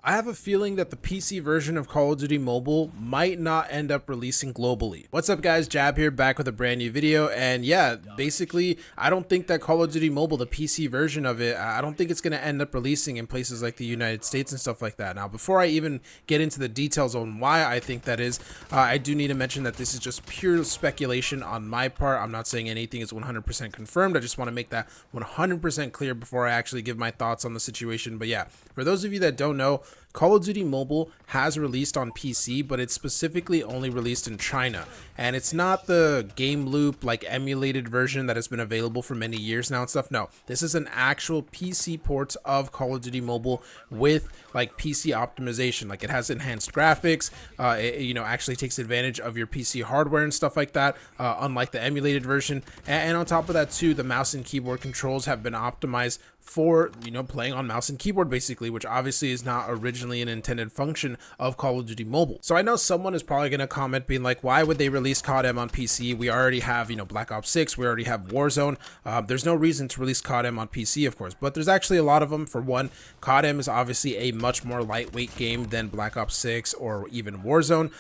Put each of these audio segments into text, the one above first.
I have a feeling that the PC version of Call of Duty Mobile might not end up releasing globally. What's up guys, Jab here, back with a brand new video, and yeah, basically, I don't think that Call of Duty Mobile, the PC version of it, I don't think it's going to end up releasing in places like the United States and stuff like that. Now, before I even get into the details on why I think that is, I do need to mention that this is just pure speculation on my part. I'm not saying anything is 100% confirmed. I just want to make that 100% clear before I actually give my thoughts on the situation. But yeah, for those of you that don't know, Call of Duty Mobile has released on PC, but it's specifically only released in China. And it's not the game loop, like emulated version that has been available for many years now and stuff. No, this is an actual PC port of Call of Duty Mobile with like PC optimization. Like it has enhanced graphics, it actually takes advantage of your PC hardware and stuff like that, unlike the emulated version. And on top of that too, the mouse and keyboard controls have been optimized for playing on mouse and keyboard basically, which obviously is not originally an intended function of Call of Duty Mobile. So I know someone is probably going to comment being like, why would they release CODM on PC? We already have Black Ops 6, we already have Warzone. There's no reason to release CODM on PC, of course, but there's actually a lot of them. For one, CODM is obviously a much more lightweight game than Black Ops 6 or even Warzone,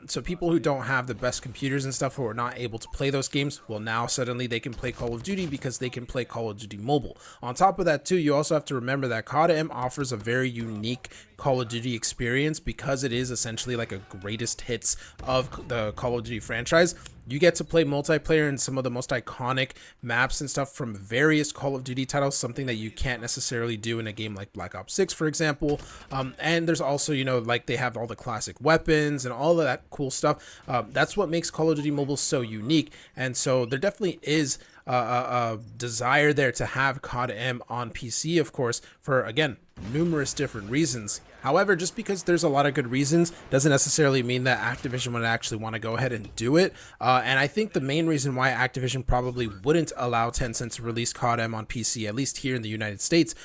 so people who don't have the best computers and stuff, who are not able to play those games, well, now suddenly they can play Call of Duty because they can play Call of Duty Mobile. On top of that too, you also have to remember that CODM offers a very unique Call of Duty experience because it is essentially like a greatest hits of the Call of Duty franchise. You get to play multiplayer in some of the most iconic maps and stuff from various Call of Duty titles, something that you can't necessarily do in a game like Black Ops 6, for example. And there's also, like they have all the classic weapons and all of that cool stuff. That's what makes Call of Duty Mobile so unique. And so there definitely is a desire there to have CODM on PC, of course, for, again, numerous different reasons. However, just because there's a lot of good reasons doesn't necessarily mean that Activision would actually want to go ahead and do it. And I think the main reason why Activision probably wouldn't allow Tencent to release CODM on PC, at least here in the United States,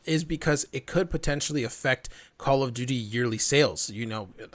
is because it could potentially affect Call of Duty yearly sales.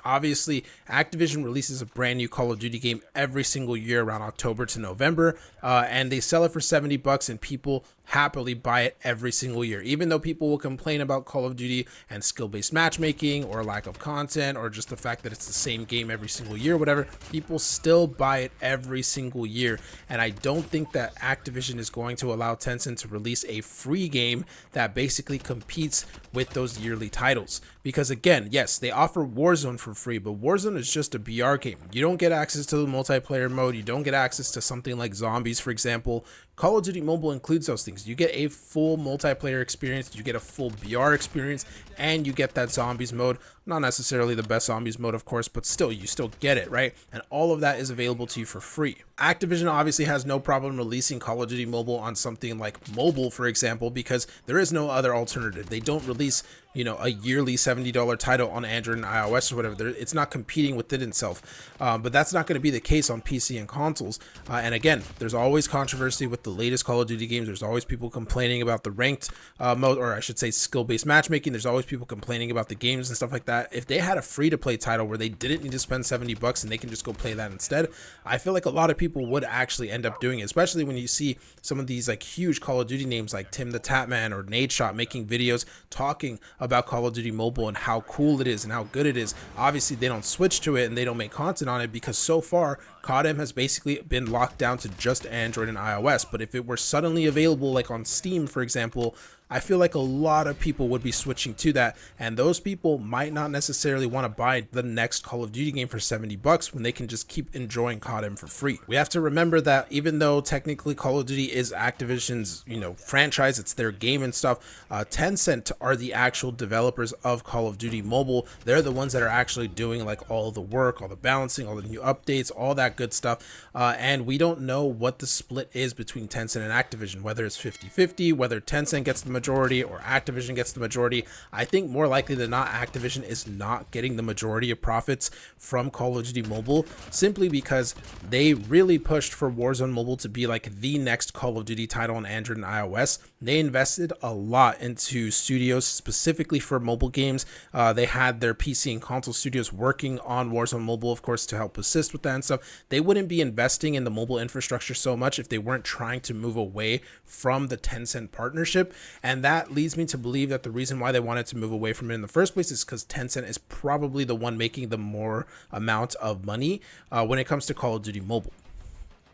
Obviously Activision releases a brand new Call of Duty game every single year around October to November, and they sell it for $70 and people happily buy it every single year. Even though people will complain about Call of Duty and skill-based matchmaking or lack of content or just the fact that it's the same game every single year, whatever, people still buy it every single year. And I don't think that Activision is going to allow Tencent to release a free game that basically competes with those yearly titles. Because again, yes, they offer Warzone for free, but Warzone is just a BR game. You don't get access to the multiplayer mode. You don't get access to something like zombies, for example. Call of Duty Mobile includes those things. You get a full multiplayer experience, you get a full BR experience, and you get that zombies mode. Not necessarily the best zombies mode, of course, but still, you still get it, right? And all of that is available to you for free. Activision obviously has no problem releasing Call of Duty Mobile on something like mobile, for example, because there is no other alternative. They don't release, a yearly $70 title on Android and iOS or whatever. It's not competing within itself. But that's not going to be the case on PC and consoles. And again, there's always controversy with the latest Call of Duty games. There's always people complaining about the ranked mode, or I should say skill-based matchmaking. There's always people complaining about the games and stuff like that. If they had a free-to-play title where they didn't need to spend $70 and they can just go play that instead, I feel like a lot of people would actually end up doing it, especially when you see some of these like huge Call of Duty names like Tim the Tatman or Nadeshot making videos talking about Call of Duty Mobile and how cool it is and how good it is. Obviously, they don't switch to it and they don't make content on it because so far, CODM has basically been locked down to just Android and iOS. But if it were suddenly available like on Steam, for example, I feel like a lot of people would be switching to that, and those people might not necessarily want to buy the next Call of Duty game for $70 when they can just keep enjoying CODM for free. We have to remember that even though technically Call of Duty is Activision's, franchise, it's their game and stuff, Tencent are the actual developers of Call of Duty Mobile. They're the ones that are actually doing like all the work, all the balancing, all the new updates, all that good stuff, and we don't know what the split is between Tencent and Activision, whether it's 50-50, whether Tencent gets the majority or Activision gets the majority. I think more likely than not, Activision is not getting the majority of profits from Call of Duty Mobile, simply because they really pushed for Warzone Mobile to be like the next Call of Duty title on Android and iOS. They invested a lot into studios specifically for mobile games. They had their PC and console studios working on Warzone Mobile, of course, to help assist with that and stuff. They wouldn't be investing in the mobile infrastructure so much if they weren't trying to move away from the Tencent partnership. And that leads me to believe that the reason why they wanted to move away from it in the first place is because Tencent is probably the one making the more amount of money when it comes to Call of Duty Mobile.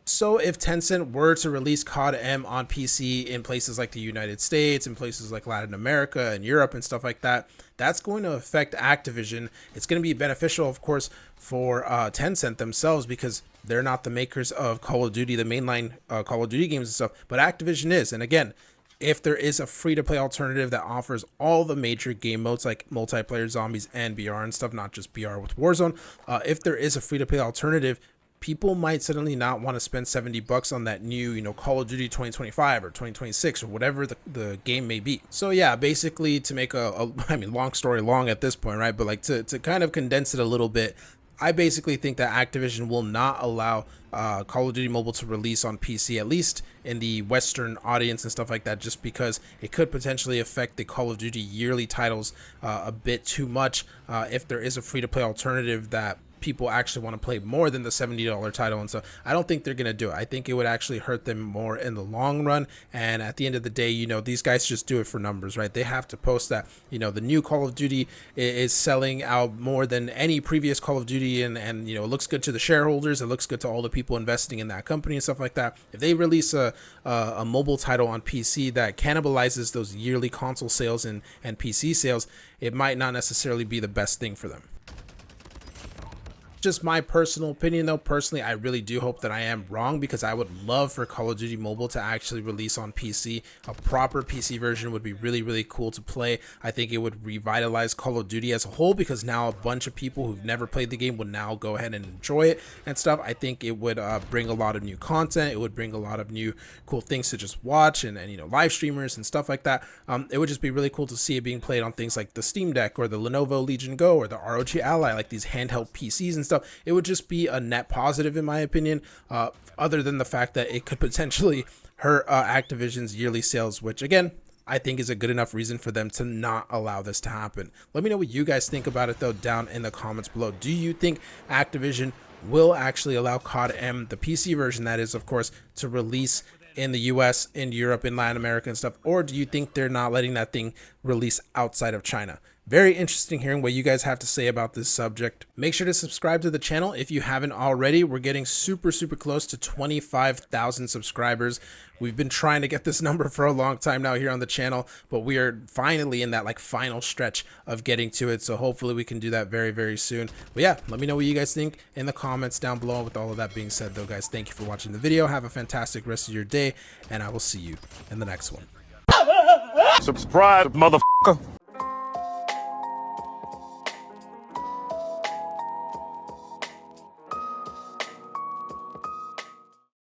So if Tencent were to release COD-M on PC in places like the United States, in places like Latin America and Europe and stuff like that, that's going to affect Activision. It's going to be beneficial, of course, for Tencent themselves because they're not the makers of Call of Duty, the mainline Call of Duty games and stuff, but Activision is. And again, if there is a free-to-play alternative that offers all the major game modes like multiplayer, zombies, and BR and stuff, not just BR with Warzone, if there is a free-to-play alternative, people might suddenly not want to spend $70 on that new, Call of Duty 2025 or 2026 or whatever the game may be. So yeah, basically to make long story long at this point, right? But like to kind of condense it a little bit, I basically think that Activision will not allow Call of Duty Mobile to release on PC, at least in the Western audience and stuff like that, just because it could potentially affect the Call of Duty yearly titles a bit too much if there is a free-to-play alternative that people actually want to play more than the $70 title. And so I don't think they're going to do it. I think it would actually hurt them more in the long run. And at the end of the day, these guys just do it for numbers, right? They have to post that, the new Call of Duty is selling out more than any previous Call of Duty. And it looks good to the shareholders. It looks good to all the people investing in that company and stuff like that. If they release a mobile title on PC that cannibalizes those yearly console sales and PC sales, it might not necessarily be the best thing for them. Just my personal opinion though. Personally, I really do hope that I am wrong because I would love for Call of Duty Mobile to actually release on PC. A proper PC version would be really, really cool to play. I think it would revitalize Call of Duty as a whole because now a bunch of people who've never played the game would now go ahead and enjoy it and stuff. I think it would bring a lot of new content. It would bring a lot of new cool things to just watch and live streamers and stuff like that. It would just be really cool to see it being played on things like the Steam Deck or the Lenovo Legion Go or the ROG Ally, like these handheld PCs and stuff. It would just be a net positive in my opinion, other than the fact that it could potentially hurt Activision's yearly sales, which again, I think is a good enough reason for them to not allow this to happen. Let me know what you guys think about it though down in the comments below. Do you think Activision will actually allow COD-M, the PC version that is, of course, to release in the US, in Europe, in Latin America and stuff, or do you think they're not letting that thing release outside of China? Very interesting hearing what you guys have to say about this subject. Make sure to subscribe to the channel if you haven't already. We're getting super close to 25,000 subscribers. We've been trying to get this number for a long time now here on the channel, but we are finally in that final stretch of getting to it. So hopefully we can do that very soon. But yeah, let me know what you guys think in the comments down below. With all of that being said though, guys, thank you for watching the video. Have a fantastic rest of your day, and I will see you in the next one. Subscribe, motherfucker.